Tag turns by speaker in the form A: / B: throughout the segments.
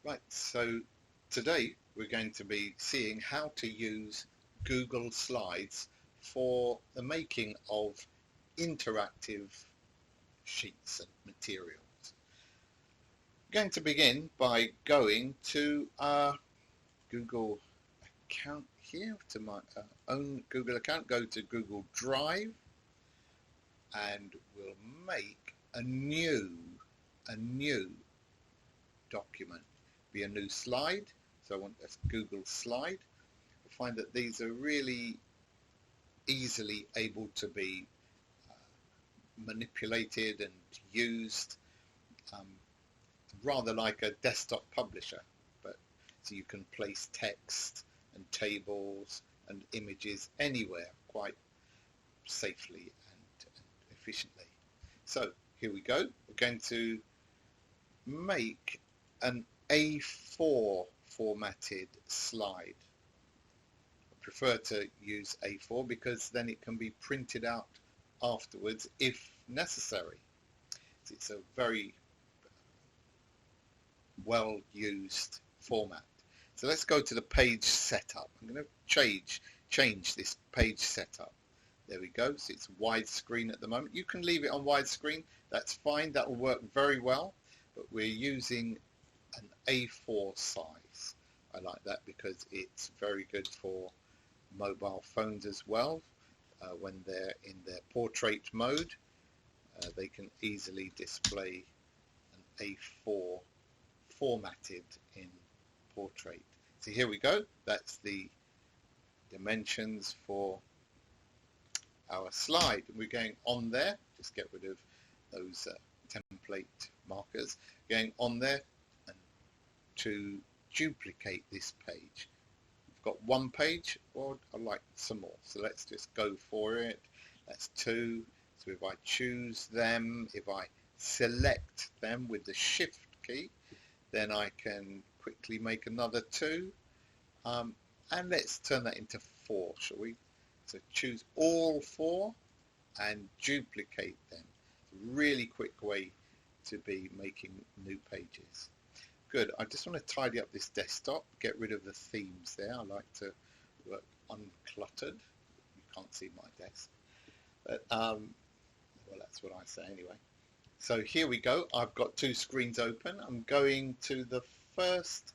A: Right, so today we're going to be seeing how to use Google Slides for the making of interactive sheets and materials. I'm going to begin by going to our Google account here, to my own Google account. Go to Google Drive and we'll make a new document, be a new slide. So I want a Google slide. You'll find that these are really easily able to be manipulated and used, um, rather like a desktop publisher. But so you can place text and tables and images anywhere quite safely and efficiently. So here we go. We're going to make an A4 formatted slide. I prefer to use A4 because then it can be printed out afterwards if necessary. It's a very well used format. So let's go to the page setup. I'm going to change this page setup. There we go. So it's widescreen at the moment. You can leave it on widescreen. That's fine. That will work very well. But we're using an A4 size. I like that because it's very good for mobile phones as well. When they're in their portrait mode, they can easily display an A4 formatted in portrait. So here we go. That's the dimensions for our slide. We're going on there. Just get rid of those template markers. Going on there and to duplicate this page. We've got one page, or I like some more. So let's just go for it. That's two. So if I choose them, if I select them with the Shift key, then I can quickly make another two. And let's turn that into four, shall we? So choose all four and duplicate them. It's a really quick way to be making new pages. Good. I just want to tidy up this desktop, get rid of the themes there. I like to work uncluttered. You can't see my desk. But, well, that's what I say anyway. So here we go. I've got two screens open. I'm going to the first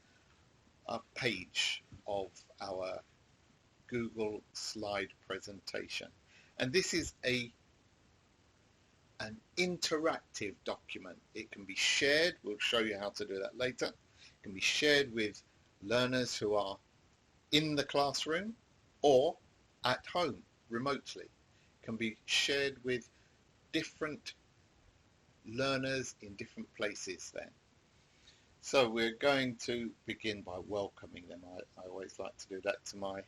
A: page of our Google slide presentation. And this is an interactive document. It can be shared. We'll show you how to do that later. It can be shared with learners who are in the classroom or at home remotely. It can be shared with different learners in different places then. So we're going to begin by welcoming them. I always like to do that to my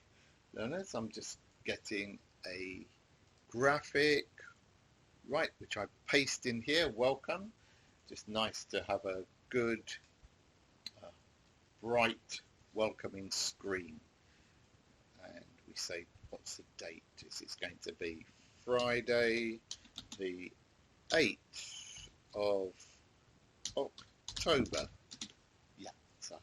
A: learners. I'm just getting a graphic, right, which I paste in here, welcome. Just nice to have a good, bright, welcoming screen. And we say, what's the date? It's going to be Friday the 8th of October. Yeah, so.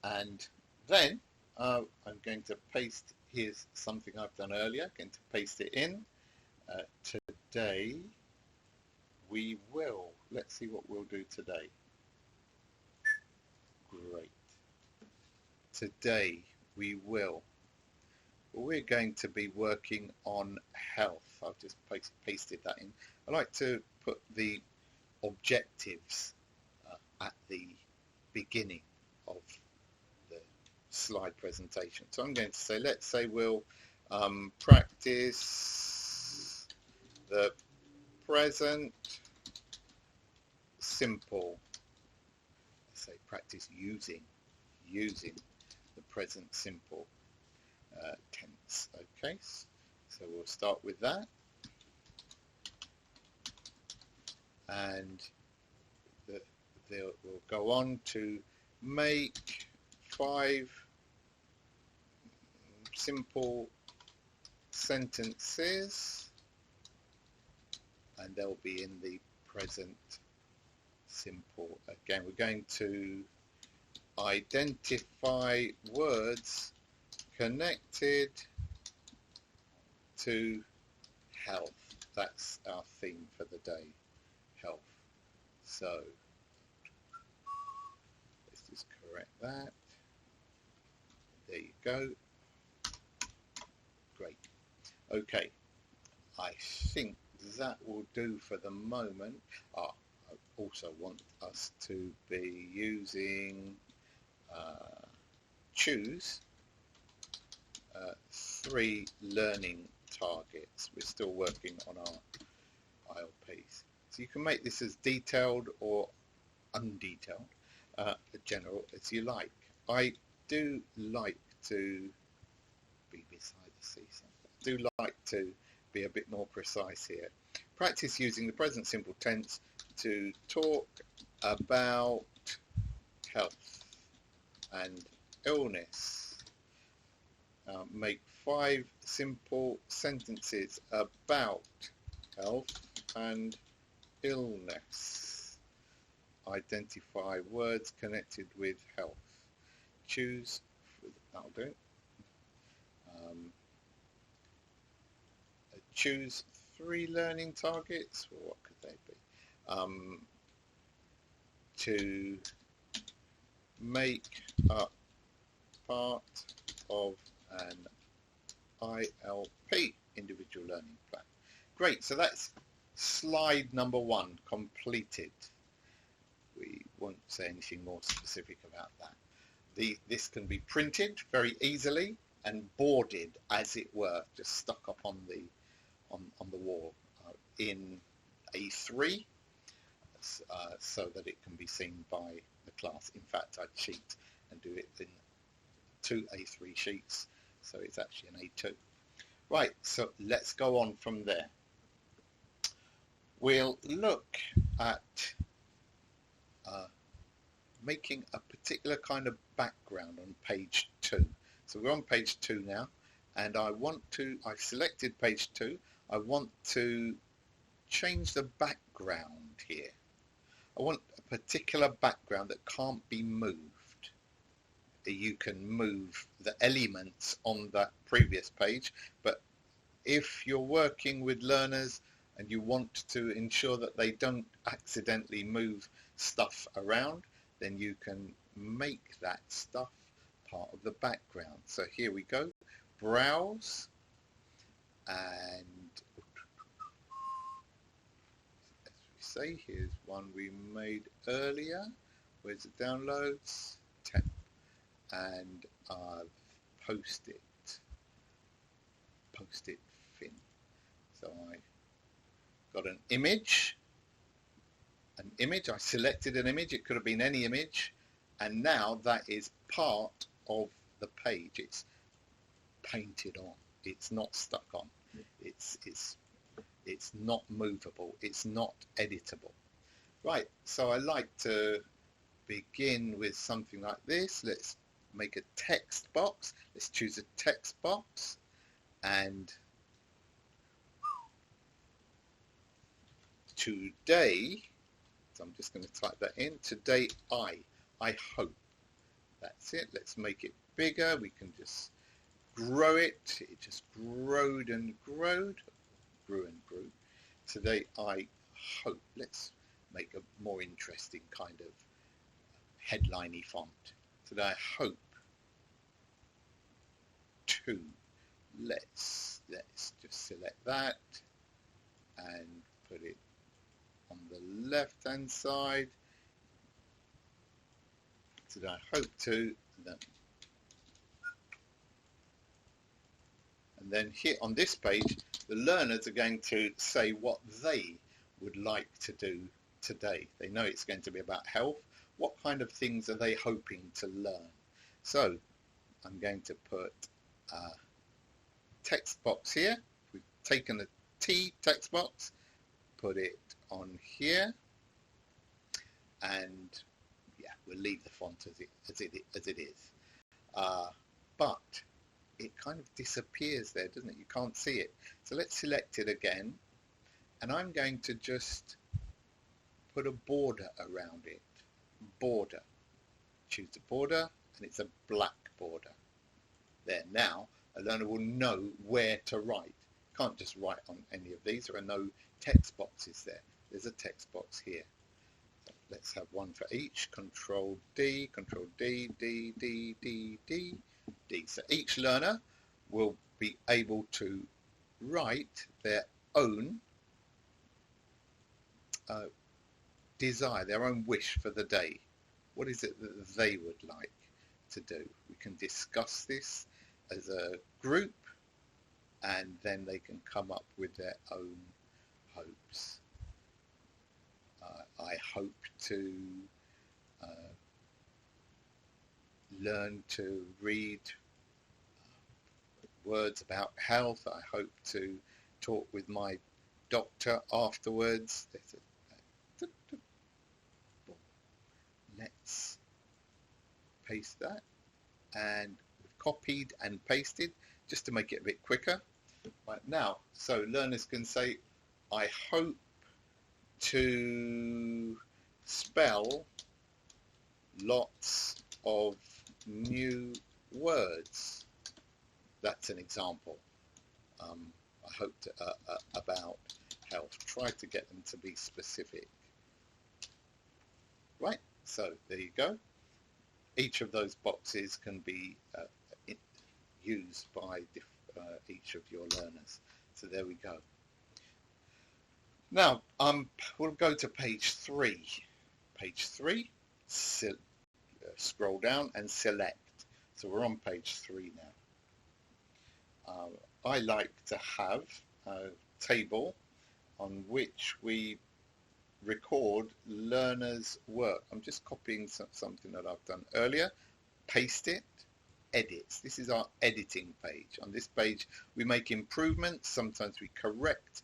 A: And then I'm going to paste, here's something I've done earlier, going to paste it in. Today we will, let's see what we'll do today. Great. Today we're going to be working on health. I've just pasted that in. I like to put the objectives at the beginning of the slide presentation. So I'm going to say, let's say we'll practice the present simple. Let's say practice using the present simple tense. Okay, so we'll start with that, and we'll go on to make 5 simple sentences, and they'll be in the present simple. Again, we're going to identify words connected to health. That's our theme for the day, health. So let's just correct that. There you go. Great. Okay, I think that will do for the moment. I also want us to be using choose 3 learning targets. We're still working on our ILPs. So you can make this as detailed or undetailed, general as you like. I do like to be beside the seesaw. I do like to be a bit more precise here. Practice using the present simple tense to talk about health and illness. Make 5 simple sentences about health and illness. Identify words connected with health. Choose, that'll do. Choose 3 learning targets. Well, what could they be? To make up part of an ILP, individual learning plan. Great, so that's slide number 1 completed. We won't say anything more specific about that. This can be printed very easily and boarded, as it were, just stuck up on the wall in A3, so that it can be seen by the class. In fact, I'd cheat and do it in 2 A3 sheets, so it's actually an A2. Right, so let's go on from there. We'll look at making a particular kind of background on page 2. So we're on page 2 now, and I've selected page 2. I want to change the background here. I want a particular background that can't be moved. You can move the elements on that previous page, but if you're working with learners and you want to ensure that they don't accidentally move stuff around, then you can make that stuff part of the background. So here we go, browse, and as we say, here's one we made earlier. Where's the downloads? 10. And I've posted fin. So I got an image, I selected an image, it could have been any image, and now that is part of the page. It's painted on, it's not stuck on, it's not movable, it's not editable. Right, so I like to begin with something like this. Let's make a text box. Let's choose a text box, and today, so I'm just going to type that in, today I hope. That's it. Let's make it bigger. We can just grow it. It just grew and grew. Today I hope. Let's make a more interesting kind of headline-y font. Today I hope to. Let's just select that and put it on the left hand side. Today I hope to. And then here on this page, the learners are going to say what they would like to do today. They know it's going to be about health. What kind of things are they hoping to learn? So I'm going to put a text box here. We've taken a T text box, put it on here, and yeah, we'll leave the font as it is. But it kind of disappears there, doesn't it? You can't see it. So let's select it again, and I'm going to just put a border around it. Border. Choose the border, and it's a black border. There, now a learner will know where to write. Can't just write on any of these. There are no text boxes there. There's a text box here. So let's have one for each. Control D, Control D, D, D, D, D, D. So each learner will be able to write their own desire, their own wish for the day. What is it that they would like to do? We can discuss this as a group, and then they can come up with their own hopes. I hope to learn to read words about health. I hope to talk with my doctor afterwards. Let's paste that, and we've copied and pasted just to make it a bit quicker. Right now, so learners can say, I hope to spell lots of new words. That's an example. I hope to, about health. Try to get them to be specific. Right, so there you go. Each of those boxes can be used by each of your learners. So there we go. Now, we'll go to page 3. Page 3, scroll down and select. So we're on page 3 now. I like to have a table on which we record learners' work. I'm just copying something that I've done earlier, paste it, edits. This is our editing page. On this page we make improvements, sometimes we correct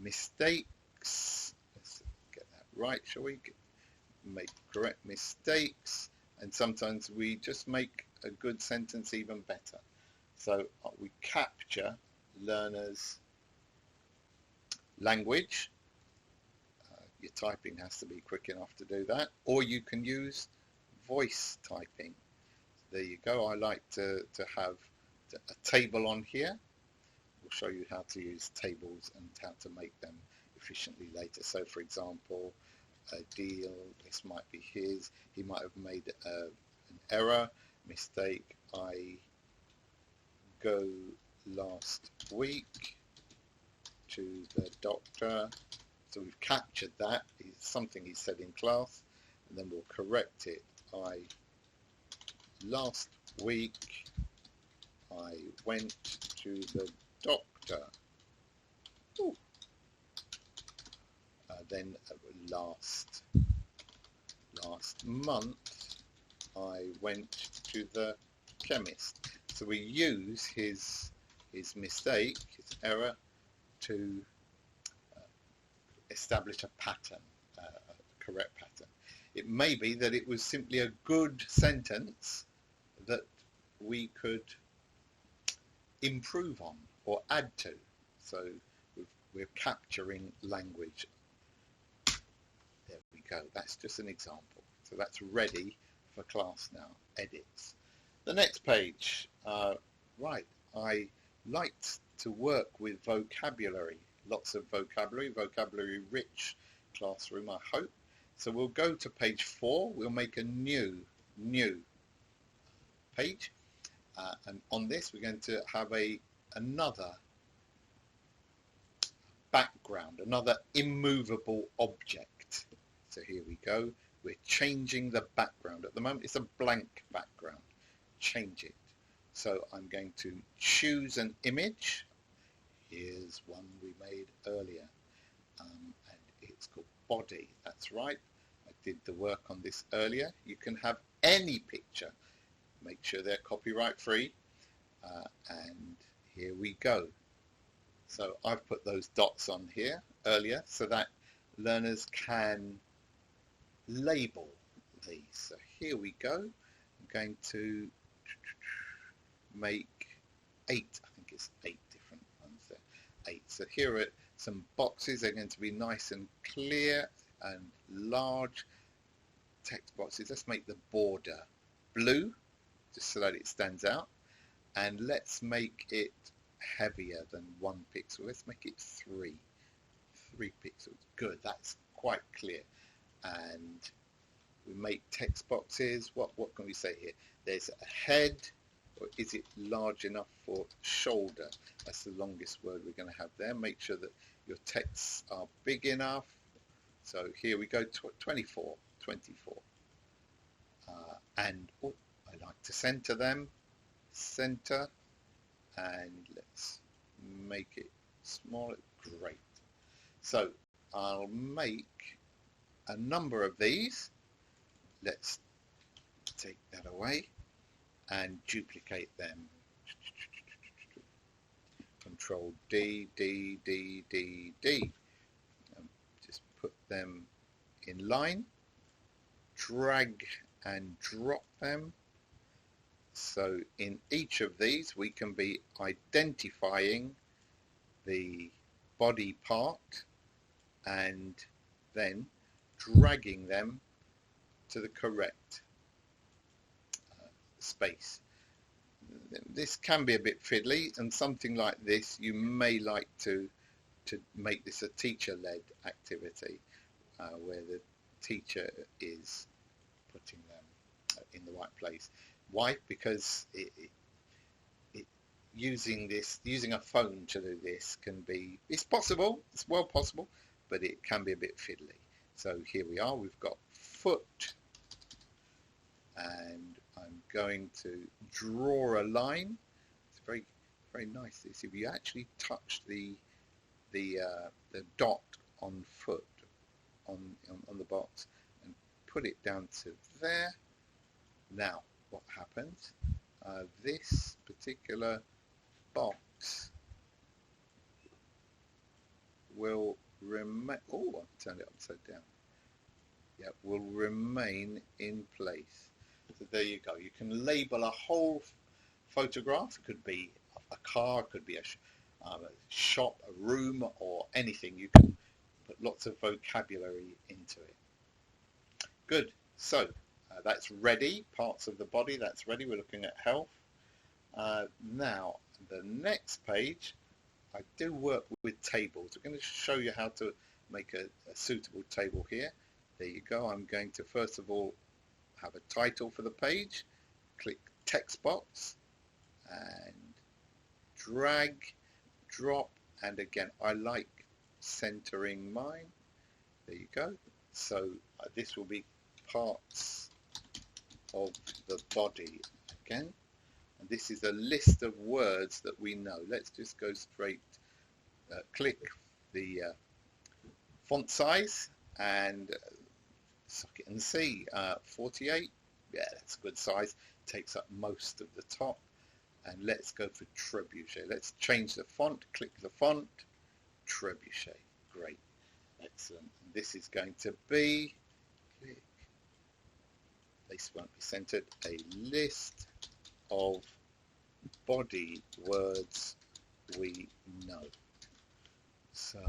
A: mistakes. Let's get that right, shall we? Make correct mistakes, and sometimes we just make a good sentence even better. So we capture learners' language. Your typing has to be quick enough to do that, or you can use voice typing. There you go. I like to have a table on here. We'll show you how to use tables and how to make them efficiently later. So for example, Deal, this might be his. He might have made an error, mistake. I go last week to the doctor. So we've captured that. It's something he said in class, and then we'll correct it. Last week I went to the doctor. Then last month I went to the chemist. So we use his mistake, his error, to establish a pattern, a correct pattern. It may be that it was simply a good sentence that we could improve on or add to. So we're capturing language. There we go. That's just an example. So that's ready for class now. Edits. The next page. Right. I liked to work with vocabulary. Lots of vocabulary rich classroom, I hope. So we'll go to page 4. We'll make a new page. And on this we're going to have another background, another immovable object. So here we go. We're changing the background. At the moment it's a blank background. Change it. So I'm going to choose an image. Here's one we made earlier, and it's called body. That's right. I did the work on this earlier. You can have any picture. Make sure they're copyright free. And here we go. So I've put those dots on here earlier so that learners can label these. So here we go. I'm going to make 8. I think it's 8 different ones there. 8. So here are some boxes. They're going to be nice and clear. and large text boxes. Let's make the border blue, just so that it stands out. And let's make it heavier than 1 pixel. Let's make it 3 pixels. Good, that's quite clear. And we make text boxes. What can we say here? There's a head, or is it large enough for shoulder? That's the longest word we're going to have there. Make sure that your texts are big enough. So here we go, 24. And I like to center them. Center, and let's make it smaller. Great. So I'll make a number of these. Let's take that away and duplicate them. Control D, D, D, D, D. Just put them in line. Drag and drop them. So in each of these we can be identifying the body part and then dragging them to the correct space. This can be a bit fiddly, and something like this you may like to make this a teacher-led activity where the teacher is putting them in the right place. Why? Because using a phone to do this it's possible, it's well possible, but it can be a bit fiddly. So here we are, we've got foot, and I'm going to draw a line. It's very, very nice. This, if you actually touch the dot on foot on the box and put it down to there. Now, what happens? This particular box will remain. Oh, I've turned it upside down. Yeah, will remain in place. So there you go. You can label a whole photograph. It could be a car, it could be a shop, a room, or anything. You can put lots of vocabulary into it. Good. So that's ready. Parts of the body, that's ready. We're looking at health. Now, the next page, I do work with tables. I'm going to show you how to make a suitable table here. There you go. I'm going to first of all have a title for the page. Click text box and drag, drop, and again, I like centering mine. There you go. So this will be parts of the body again. And this is a list of words that we know. Let's just go straight, click the font size and suck it and see. 48, yeah, that's a good size. Takes up most of the top. And let's go for Trebuchet. Let's change the font, click the font, Trebuchet. Great, excellent. And this is going to be, click, this won't be centered, a list of body words we know. So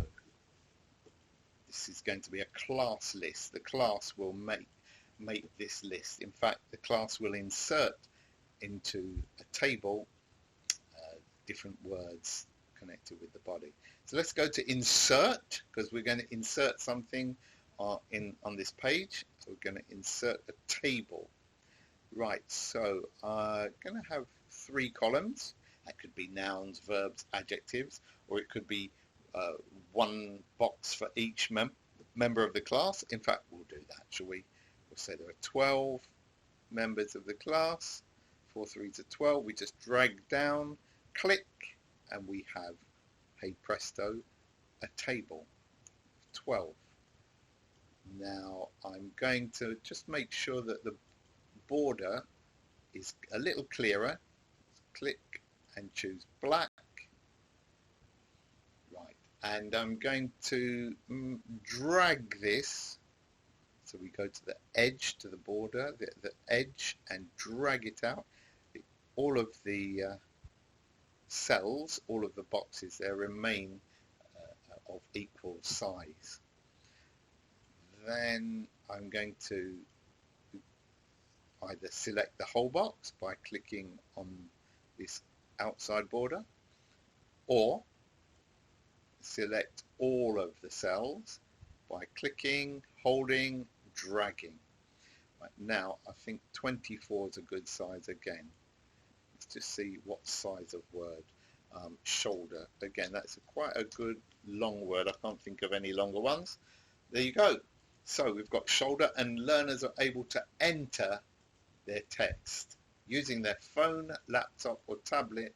A: this is going to be a class list. The class will make this list. In fact, the class will insert into a table different words connected with the body. So let's go to insert, because we're going to insert something on this page. So we're going to insert a table. Right, so I'm going to have 3 columns. That could be nouns, verbs, adjectives, or it could be 1 box for each member of the class. In fact, we'll do that, shall we? We'll say there are 12 members of the class. 4 3s are 12. We just drag down, click, and we have, hey presto, a table of 12. Now I'm going to just make sure that the border is a little clearer. Click and choose black. Right, and I'm going to drag this. So we go to the edge, to the border, the edge, and drag it out. All of the cells, all of the boxes there remain of equal size. then I'm going to either select the whole box by clicking on this outside border, or select all of the cells by clicking, holding, dragging. Right, now I think 24 is a good size again. Let's just see what size of word. Shoulder, again, that's quite a good long word. I can't think of any longer ones. There you go. So we've got shoulder, and learners are able to enter their text using their phone, laptop or tablet.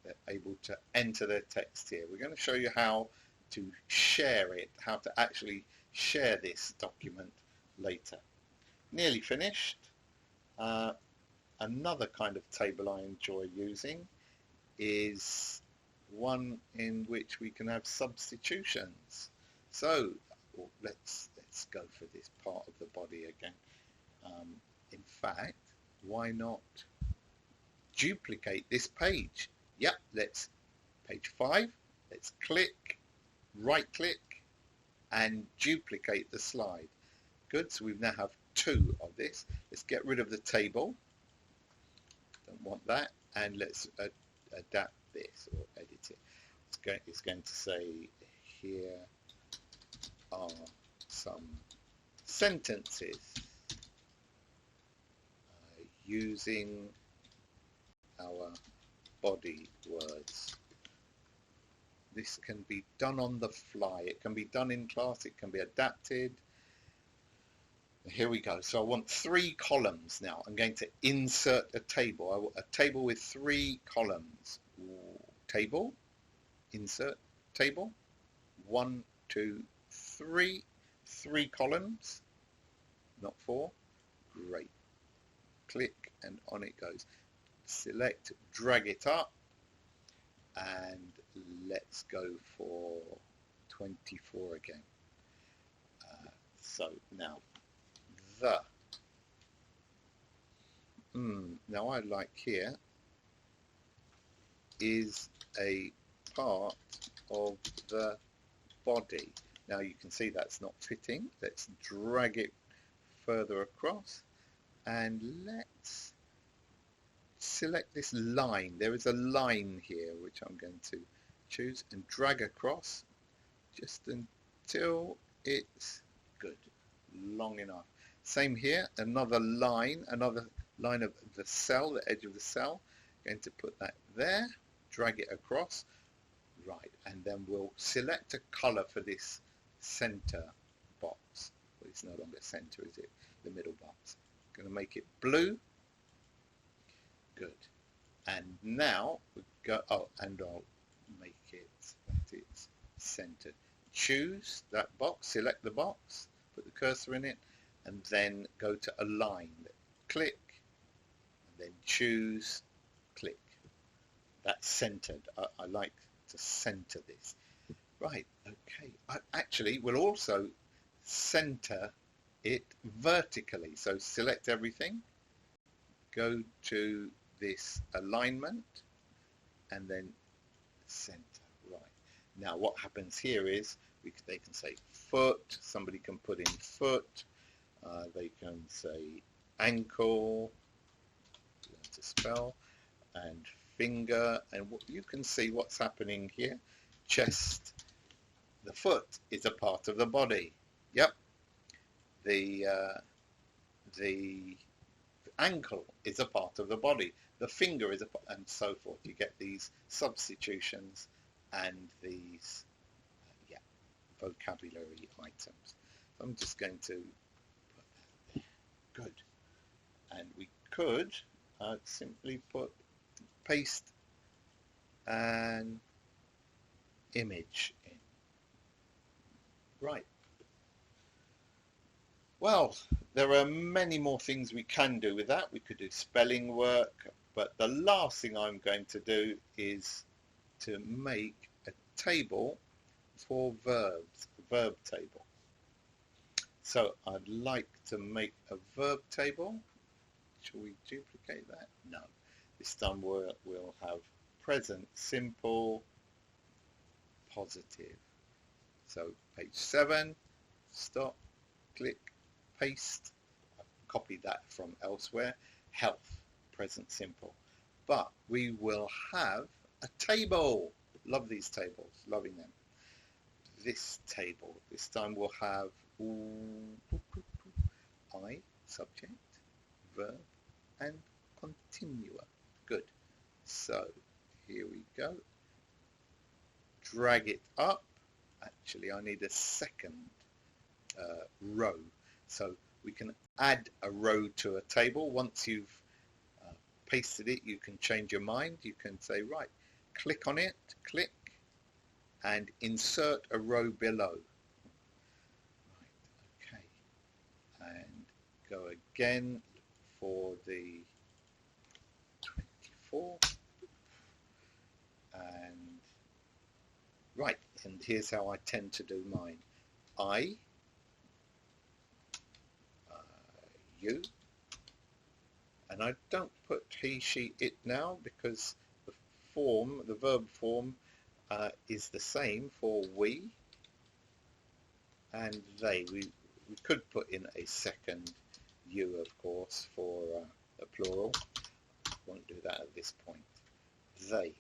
A: They're able to enter their text here. We're going to show you how to share it, how to actually share this document later. Nearly finished. Another kind of table I enjoy using is one in which we can have substitutions. So let's go for this part of the body again. In fact, why not duplicate this page? Yep, let's page 5. Let's click, right click, and duplicate the slide. Good, so we now have 2 of this. Let's get rid of the table. Don't want that, and let's adapt this or edit it. It's going to say here are some sentences using our body words. This can be done on the fly. It can be done in class. It can be adapted. Here we go. So I want 3 columns now. I'm going to insert a table. I want a table with 3 columns. Table, insert table. 1, 2, 3. 3 columns, not 4. Great. Click and on it goes. Select, drag it up, and let's go for 24 again. So now now I like here is a part of the body. Now you can see that's not fitting. Let's drag it further across, and let's select this line. There is a line here which I'm going to choose and drag across just until it's good, long enough. Same here, another line of the cell, the edge of the cell. Going to put that there, drag it across, right, and then we'll select a color for this center box. Well, it's no longer center, is it? The middle box. Going to make it blue. Good. And now we go. Oh, and I'll make it that it's centered. Choose that box. Select the box. Put the cursor in it, and then go to align. Click, and then choose. Click. That's centered. I like to center this. Right. Okay. Actually, we'll also center it vertically. So select everything. Go to this alignment and then center. Right. Now what happens here is they can say foot. Somebody can put in foot. They can say ankle. Learn to spell. And finger. And you can see what's happening here. Chest. The foot is a part of the body. Yep. The ankle is a part of the body. The finger is and so forth. You get these substitutions and these vocabulary items. So I'm just going to put that there. Good. And we could simply paste an image in. Right. Well, there are many more things we can do with that. We could do spelling work, but the last thing I'm going to do is to make a table for verbs, a verb table. So I'd like to make a verb table. Shall we duplicate that? No. This time we'll have present, simple, positive. So page 7, stop, click, paste. I've copied that from elsewhere. Health, present simple. But we will have a table. Love these tables, loving them. This table, this time we'll have I, subject, verb, and continua. Good. So here we go. Drag it up. Actually, I need a second row. So we can add a row to a table. Once you've pasted it, you can change your mind. You can say, right, click on it, click, and insert a row below. Right, okay. And go again for the 24. And right, and here's how I tend to do mine. I, you, and I don't put he, she, it now because the form, the verb form, is the same for we and they. We could put in a second you, of course, for a plural. Won't do that at this point. They.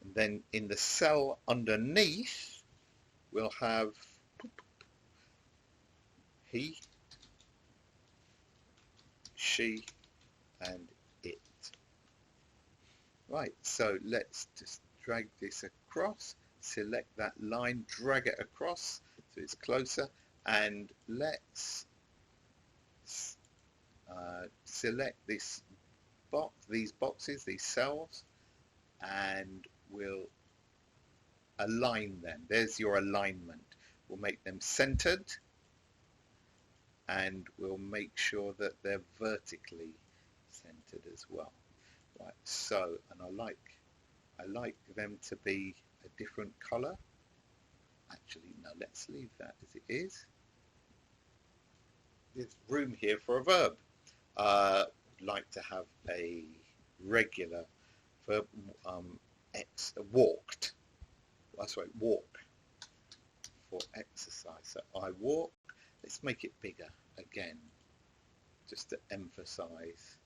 A: And then in the cell underneath, we'll have he, she, and it. Right, so let's just drag this across, select that line, drag it across so it's closer, and let's select this box, these boxes, these cells, and we'll align them. There's your alignment. We'll make them centered, and we'll make sure that they're vertically centered as well. Right, so, and I like them to be a different color. Actually, no, let's leave that as it is. There's room here for a verb. Like to have a regular verb, walked. That's right, walk for exercise. So I walk. Let's make it bigger again, just to emphasize.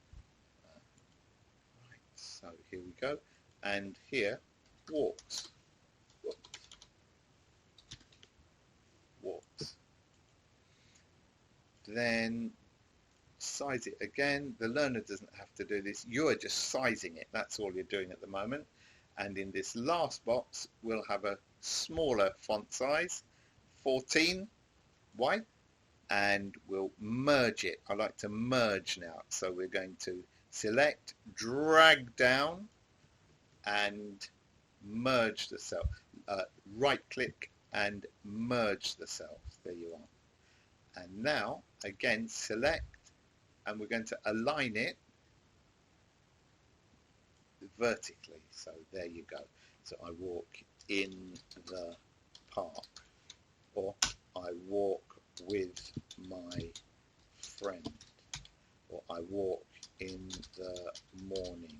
A: Right, so here we go. And here, walks. Walks. Then size it again. The learner doesn't have to do this. You're just sizing it. That's all you're doing at the moment. And in this last box, we'll have a smaller font size, 14. Why? And we'll merge it. I like to merge now. So we're going to select, drag down, and merge the cell. Right click and merge the cells. There you are. And now, again, select, and we're going to align it vertically. So there you go. So I walk in the park, or I walk with my friend, or I walk in the morning.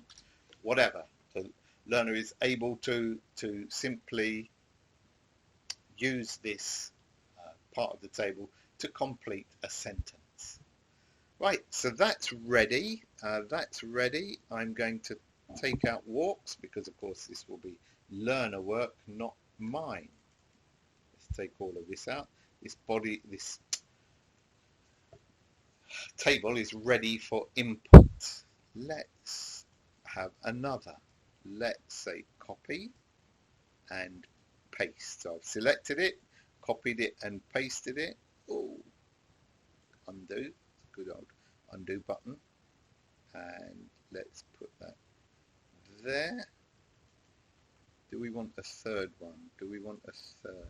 A: Whatever. The learner is able to simply use this part of the table to complete a sentence. Right, so that's ready. That's ready. I'm going to take out walks because, of course, this will be learner work, not mine. Let's take all of this out. This table is ready for input. Let's have another. Let's say copy and paste. So I've selected it, copied it and pasted it. Oh, undo, good old undo button. And let's put that there. Do we want a third one? Do we want a third?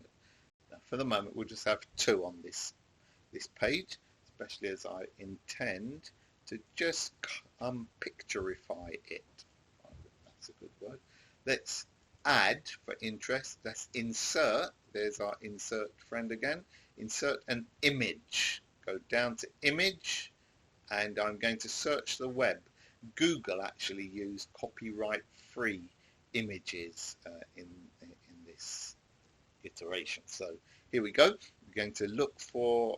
A: Now, for the moment, we'll just have two on this page, especially as I intend to just picturify it. Oh, that's a good word. Let's add for interest. Let's insert. There's our insert friend again. Insert an image. Go down to image, and I'm going to search the web. Google actually used copyright-free images in this iteration. So here we go. We're going to look for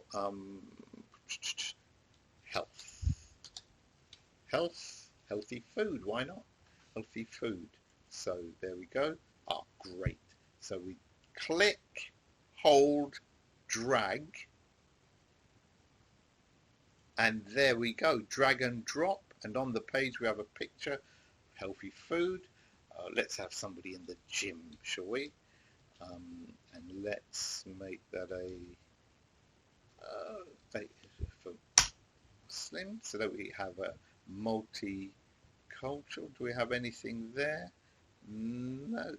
A: healthy food. Why not? Healthy food. So there we go. Ah, great. So we click, hold, drag, and there we go. Drag and drop, and on the page we have a picture of healthy food. Let's have somebody in the gym, shall we? And let's make that a for Muslim, so that we have a multicultural. Do we have anything there? No,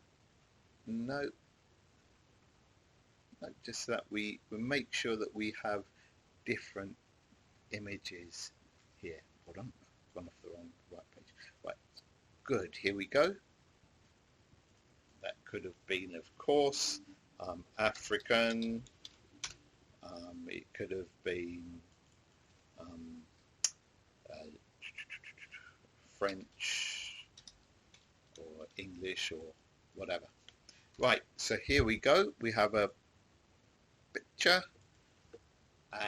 A: no, no. Just that we make sure that we have different images here. Hold on, I've gone off the right page. Right, good. Here we go. That could have been, of course, African. It could have been French or English or whatever. Right, so here we go. We have a picture,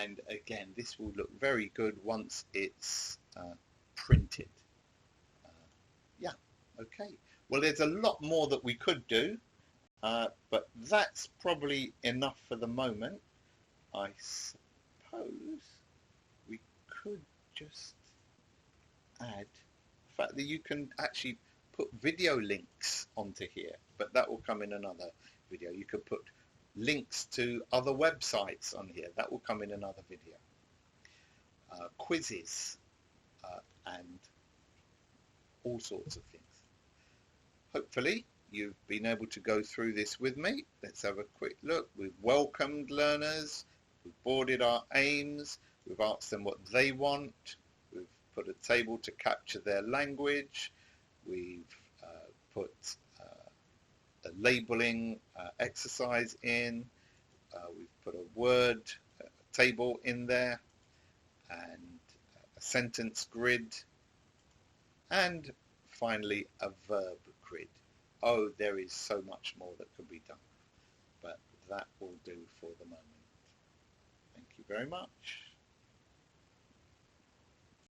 A: and again, this will look very good once it's printed. Yeah, okay. Well, there's a lot more that we could do, but that's probably enough for the moment. I suppose we could just add the fact that you can actually put video links onto here, but that will come in another video. You could put links to other websites on here. That will come in another video. Quizzes and all sorts of things. Hopefully you've been able to go through this with me. Let's have a quick look. We've welcomed learners, we've boarded our aims, we've asked them what they want, we've put a table to capture their language, we've put a labeling exercise in, we've put a word table in there, and a sentence grid, and finally a verb grid. Oh, there is so much more that could be done, but that will do for the moment. Thank you very much.